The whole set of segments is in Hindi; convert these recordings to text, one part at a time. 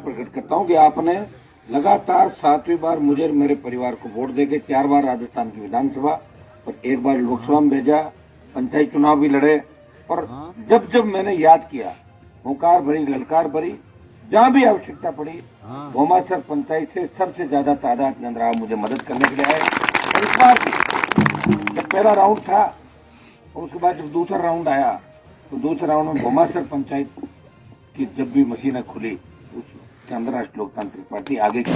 प्रकट करता हूं कि आपने लगातार 7वीं बार मुझे और मेरे परिवार को वोट देके 4 बार राजस्थान की विधानसभा और 1 बार लोकसभा में भेजा, पंचायत चुनाव भी लड़े। और जब जब मैंने याद किया, हुंकार भरी, ललकार भरी, जहां भी आवश्यकता पड़ी, भोमासर पंचायत से सबसे ज्यादा तादाद के अंदर आप मुझे मदद करने के लिए आए। और इस बार भी जब पहला राउंड था और उसके बाद जब दूसरा राउंड आया, तो दूसरे राउंड में भोमासर पंचायत की जब भी मशीनें खुली, उसके अंदर राष्ट्रीय लोकतांत्रिक पार्टी आगे की।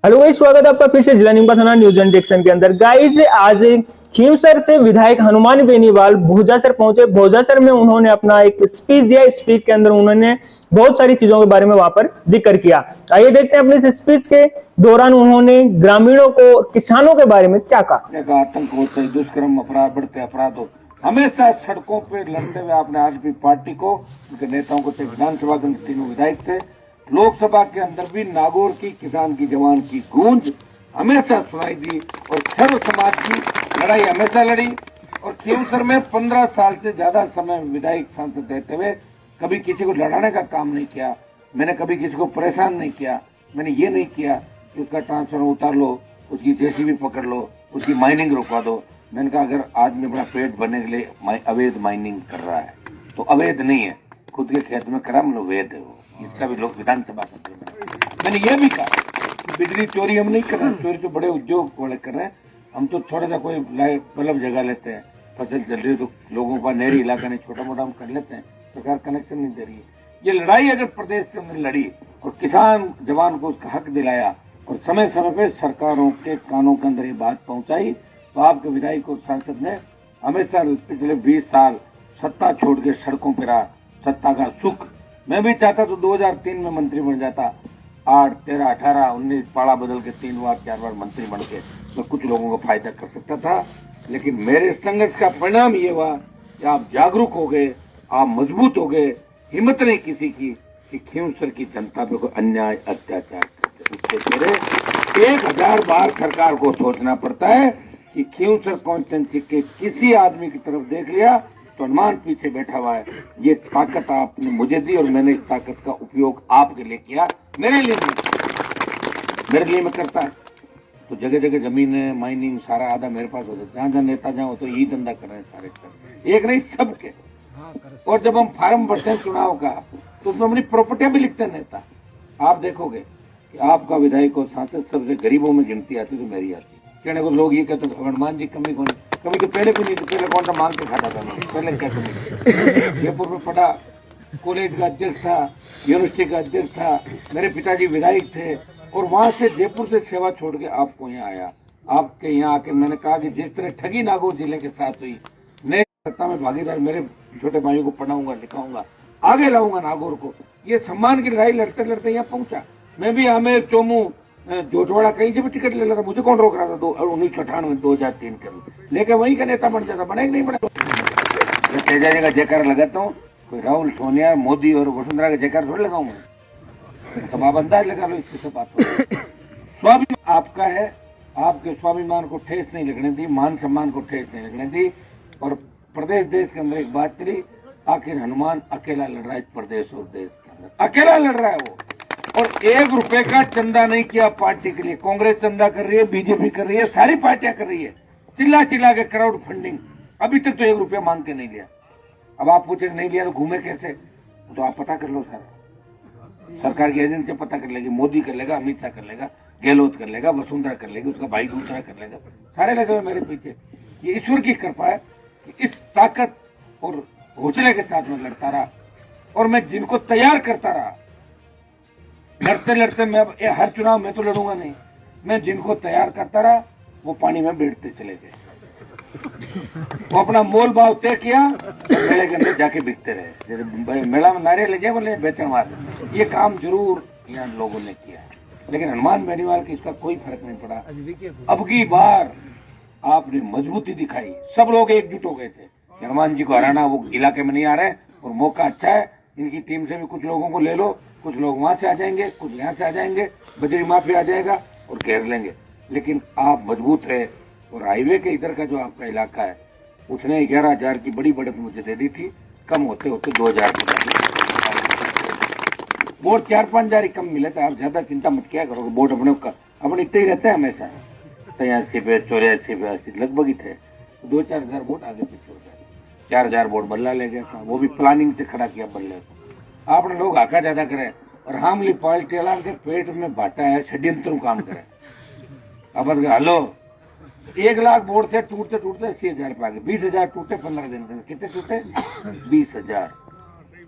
हेलो गाइस, स्वागत है आपका फिर से जिला नीमका थाना न्यूज एंड एक्शन के अंदर। गाइस, आज खींवसर से विधायक हनुमान बेनीवाल भोजासर पहुंचे। भोजासर में उन्होंने अपना एक स्पीच दिया। स्पीच के अंदर उन्होंने बहुत सारी चीजों के बारे में वहां पर जिक्र किया। आइए देखते हैं अपने इस स्पीच के दौरान उन्होंने ग्रामीणों को, किसानों के बारे में क्या कहा। आतंक होता है, दुष्कर्म, अपराध, बढ़ते अपराध हो, हमेशा सड़कों पे लड़ते हुए आपने आज भी पार्टी को, उनके नेताओं को, विधानसभा के तीनों विधायक थे, लोकसभा के अंदर भी नागौर की किसान की जवान की गूंज हमेशा सुनाई दी और सर्व समाज की लड़ाई हमेशा लड़ी। और खींवसर में 15 साल से ज्यादा समय विधायक सांसद रहते हुए कभी किसी को लड़ाने का काम नहीं किया। मैंने कभी किसी को परेशान नहीं किया। मैंने ये नहीं किया कि उसका ट्रांसफर उतार लो, उसकी जेसीबी पकड़ लो, उसकी माइनिंग रुकवा दो। मैंने कहा अगर आदमी अपना पेट भरने के लिए अवैध माइनिंग कर रहा है तो अवैध नहीं है, खुद के खेत में करा, मतलब वैध है वो। इसका भी लोग विधानसभा करते। मैंने ये भी कहा बिजली चोरी हम नहीं कर रहे हैं, चोरी तो बड़े उद्योग वाले कर रहे हैं। हम तो थोड़ा सा कोई मतलब जगह लेते हैं, फसल चल रही है तो लोगों का नहरी इलाका नहीं, छोटा मोटा हम कर लेते हैं, सरकार कनेक्शन नहीं दे रही है। ये लड़ाई अगर प्रदेश के अंदर लड़ी और किसान जवान को उसका हक दिलाया और समय समय पे सरकारों के कानों के अंदर ये बात पहुंचाई, तो आपके विधायक और सांसद ने हमेशा पिछले 20 साल सत्ता छोड़ के सड़कों पर रहा, सत्ता का सुख। मैं भी चाहता तो 2003 में मंत्री बन जाता, 8, 13, 18, 19 पाड़ा बदल के 3 बार 4 बार मंत्री बन के मैं कुछ लोगों को फायदा कर सकता था। लेकिन मेरे संघर्ष का परिणाम ये हुआ कि आप जागरूक हो गए, आप मजबूत हो गए, हिम्मत नहीं किसी की कि खींवसर की जनता पे कोई अन्याय अत्याचार करते। उससे मेरे 1000 बार सरकार को सोचना पड़ता है कि खींवसर कॉन्स्टिट्यूंसी के किसी आदमी की तरफ देख लिया तो हनुमान पीछे बैठा हुआ है। ये ताकत आपने मुझे दी और मैंने इस ताकत का उपयोग आपके लिए किया, मेरे लिए नहीं, मेरे लिए मैं करता है। तो जगह जगह जमीन है, माइनिंग सारा आधा मेरे पास होता है। जहां जहां नेता जाओ तो यही धंधा कर रहे हैं सारे, एक नहीं सबके। और जब हम फार्म भरते हैं चुनाव का तो उसमें अपनी प्रॉपर्टियां भी लिखते हैं नेता। आप देखोगे कि आपका विधायक और सांसद सबसे गरीबों में गिनती आती तो मेरी आती। कहने को लोग ये कहते हनुमान जी कमी कौन, कभी तो पहले भी नहीं थी, पहले कौन सा मांग के खाता था, पहले क्या कमी। जयपुर में पढ़ा, कॉलेज का अध्यक्ष था, यूनिवर्सिटी का अध्यक्ष था, मेरे पिताजी विधायक थे और वहां से जयपुर से सेवा छोड़ के आपको यहाँ आया। आपके यहाँ आके मैंने कहा कि जिस तरह ठगी नागौर जिले के साथ हुई, नए सत्ता में भागीदार मेरे छोटे भाइयों को पढ़ाऊंगा, लिखाऊंगा, आगे लाऊंगा नागौर को। ये सम्मान की लड़ाई लड़ते लड़ते यहाँ पहुंचा। मैं भी आमेर, चोमू, जोटवाड़ा कहीं से भी टिकट ले लेता, मुझे कौन रोक रहा था 1998 2003 के लेके वहीं का नेता बन जाता, बने नहीं बने। तेजाजी का जयकार लगाता हूँ, कोई राहुल, सोनिया, मोदी और वसुंधरा का जयकार थोड़ी लगाऊंगा। तब आप अंदाज लगा लो इससे सब बात। स्वाभिमान आपका है, आपके स्वाभिमान को ठेस नहीं लगने दी, मान सम्मान को ठेस नहीं लगने दी। और प्रदेश देश के अंदर एक बात चली, आखिर हनुमान अकेला लड़ रहा है प्रदेश और देश के अंदर, अकेला लड़ रहा है वो। और 1 रुपए का चंदा नहीं किया पार्टी के लिए। कांग्रेस चंदा कर रही है, बीजेपी कर रही है, सारी पार्टियां कर रही है, चिल्ला चिल्ला के क्राउड फंडिंग। अभी तक तो 1 रुपया मांग के नहीं लिया। अब आप पूछे नहीं लिया तो घूमे कैसे, तो आप पता कर लो। सारा सरकार की एजेंसी पता कर लेगी, मोदी कर लेगा, अमित शाह कर लेगा, गहलोत कर लेगा, वसुंधरा कर लेगी, उसका भाई दूसरा कर लेगा, सारे लगे हुए मेरे पीछे। ये ईश्वर की कृपा है कि इस ताकत और हौसले के साथ मैं लड़ता रहा और मैं जिनको तैयार करता रहा। लड़ते लड़ते मैं हर चुनाव में तो लड़ूंगा नहीं, मैं जिनको तैयार करता रहा वो पानी में बैठते चले गए। वो अपना मोल भाव तय किया, मेले के अंदर जाके बिकते रहे। जैसे मेला में नारे लगे बोले बेचन वाले, ये काम जरूर यहाँ लोगों ने किया। लेकिन हनुमान बेनीवाल की इसका कोई फर्क नहीं पड़ा। अब की बार आपने मजबूती दिखाई, सब लोग एकजुट हो गए थे हनुमान जी को हराना। वो इलाके में नहीं आ रहे और मौका अच्छा है, इनकी टीम से भी कुछ लोगों को ले लो, कुछ लोग वहां से आ जाएंगे, कुछ यहाँ से आ जाएंगे, बजरी माफिया आ जाएगा और घेर लेंगे। लेकिन आप मजबूत है। और हाईवे के इधर का जो आपका इलाका है, उसने 11,000 की बड़ी बढ़त मुझे दे दी थी, कम होते होते 2,000 की। वोट 4-5 हजार ही कम मिले तो आप ज्यादा चिंता मत किया करो। वोट अपने इतने ही रहते हैं हमेशा, 83 पे 84 पे 80 लगभग ही थे। 2-4 हजार वोट आगे पीछे हो गए। 4 हजार वोट बल्ला ले गया था, वो भी प्लानिंग से खड़ा किया बल्ले को। आपने लोग आका ज्यादा करे और हमली पार्टी वाला के पेट में बांटा है, षड्यंत्र काम करे। अब हलो 1 लाख वोट थे, टूटते टूटते 80 हजार पे आ गए। 20 हजार टूटे 15 दिन में। कितने टूटे? 20 हजार।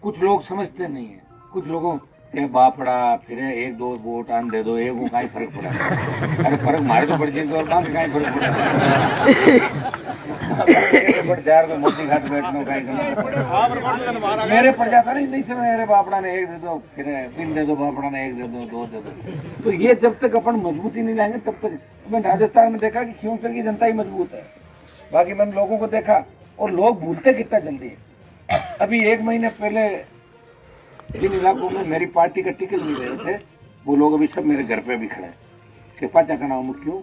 कुछ लोग समझते नहीं है, कुछ लोगों के बापड़ा फिर 1-2 वोट आन दे दो, एक वो कहीं फर्क पड़ा। अरे फर्क मारे तो पड़ जाए तो और कहाँ से कहीं फर्क पड़ा। मोदी घाट बैठना कहीं मेरे पड़ जाता नहीं से मेरे बापड़ा ने 1 दे दो, फिर 3 दे दो, बापड़ा ने 1 दे दो, 2 दे दो। तो ये जब तक अपन मजबूती नहीं लाएंगे तब तक। मैंने राजस्थान में देखा कि खींवसर की जनता ही मजबूत है। बाकी मैंने लोगों को देखा और लोग भूलते कितना जल्दी है। अभी 1 महीने पहले जिन इलाकों में मेरी पार्टी का टिकट मिल रहे थे, वो लोग अभी सब मेरे घर पे भी खड़े हैं कि पाचा का नाम क्यों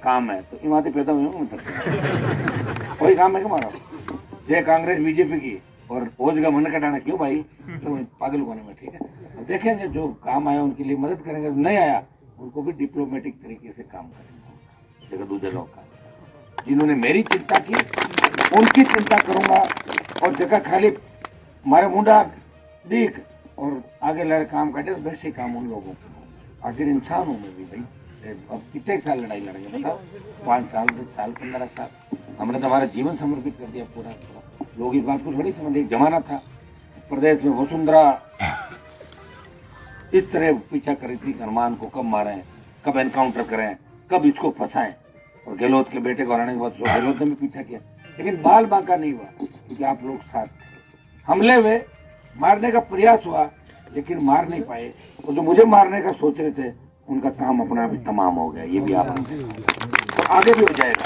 काम है। तो इमारती पैदा हुए हूँ कोई काम है हमारा। जय कांग्रेस बीजेपी की और फौज का मन कटाना क्यों भाई, तो पागल कोने में। ठीक है, अब देखेंगे जो काम आया उनके लिए मदद करेंगे, नहीं आया उनको भी डिप्लोमेटिक तरीके से काम करेंगे। जगह दूसरे लोग का जिन्होंने मेरी चिंता की उनकी चिंता करूंगा। और जगह खाली मारे मुंडा देख और आगे लड़े काम काटे तो वैसे काम उन लोगों को। आखिर इंसान हूं मैं भी भाई। अब कितने साल लड़ाई लड़ेंगे बताओ? 5 साल 10 साल 15 साल हमने तो हमारा जीवन समर्पित कर दिया पूरा। लोग इस बात को थोड़ी समझ। एक जमाना था प्रदेश में वसुंधरा इस तरह पीछा करी थी, हनुमान को कब मारें, कब एनकाउंटर करें, कब इसको फंसाएं। और गहलोत के बेटे को हराने के बाद गहलोत ने भी पीछा किया, लेकिन बाल बांका नहीं हुआ क्योंकि आप लोग साथ थे। हमले हुए, मारने का प्रयास हुआ लेकिन मार नहीं पाए। और जो मुझे मारने का सोच रहे थे उनका काम अपना भी तमाम हो गया। ये भी आप तो आगे भी हो जाएगा,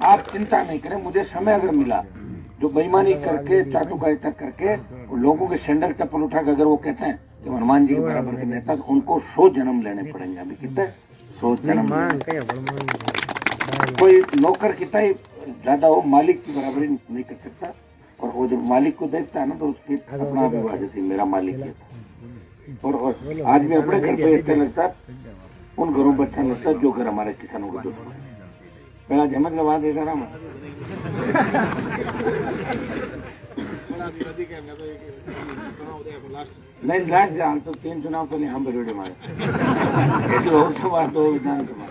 आप चिंता नहीं करें। मुझे समय अगर मिला जो बेईमानी करके चाटुकारिता करके लोगों के सैंडल चप्पल उठा के अगर वो कहते हैं कि हनुमान जी के बराबर के नेता, तो उनको 100 जन्म लेने पड़ेंगे। अभी कितने 100 जन्म। कोई नौकर कितना ही ज्यादा हो, मालिक की बराबरी नहीं कर सकता। और वो जब मालिक को देखता है ना तो उसकी अपना अभिवाद थी, मेरा मालिक ये था। और आज भी अपने घर पे ऐसा लगता है, उन घरों पर अच्छा लगता है जो घर हमारे किसानों को दुश्मन है। पहला जमत का बात ऐसा रहा नहीं लास्ट जान तो 3 चुनाव पहले हम बरोडे मारे ऐसी और सभा तो विधानसभा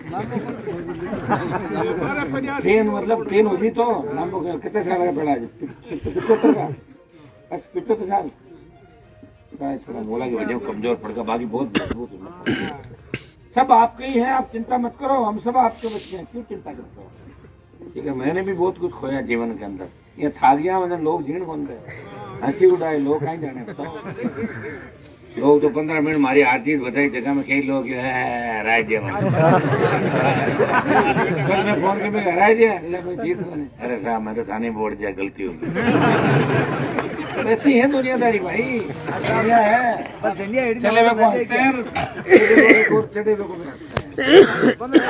3 मतलब 3 हुई तो नाम कितने साल का पड़ा 75 का 75 साल थोड़ा बोला कि वजह कमजोर पड़कर बाकी बहुत मजबूत। सब आपके ही हैं, आप चिंता मत करो, हम सब आपके बच्चे हैं, क्यों चिंता करते हो? ठीक है, मैंने भी बहुत कुछ खोया जीवन के अंदर। ये थागियां मतलब लोग जीण कौन गए, हंसी उड़ाए लोग कहीं जाने बताओ। लोग तो 15 मिनट हमारी आरती बताई जगह में कई लोग हराए दिया कल मैं फोन करके हराए दिया, अरे साहब मैं तो थाने बोर्ड दिया, गलती हो गई। ऐसी है दुनियादारी भाई, दुनिया है। चले हुए को हंसते हैं, चढ़े हुए को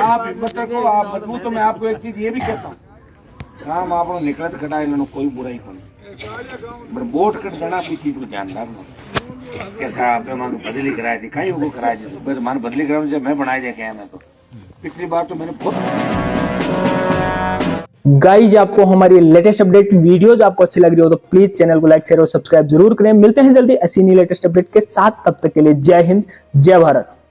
आप हिम्मत रखो, आप मजबूत। तो मैं आपको एक चीज ये भी कहता हूँ, काम आप निकलत कटाए लो कोई बुराई को वोट कर देना अपनी चीज को जानदार कैसा आप मान बदली कराए दिखाई वो कराए बस मान बदली करा जब मैं बनाए दे क्या मैं तो पिछली बार तो मैंने गाइज आपको हमारी लेटेस्ट अपडेट वीडियोज आपको अच्छी लग रही हो तो प्लीज चैनल को लाइक शेयर और सब्सक्राइब जरूर करें। मिलते हैं जल्दी ऐसी नई लेटेस्ट अपडेट के साथ, तब तक के लिए जय हिंद जय भारत।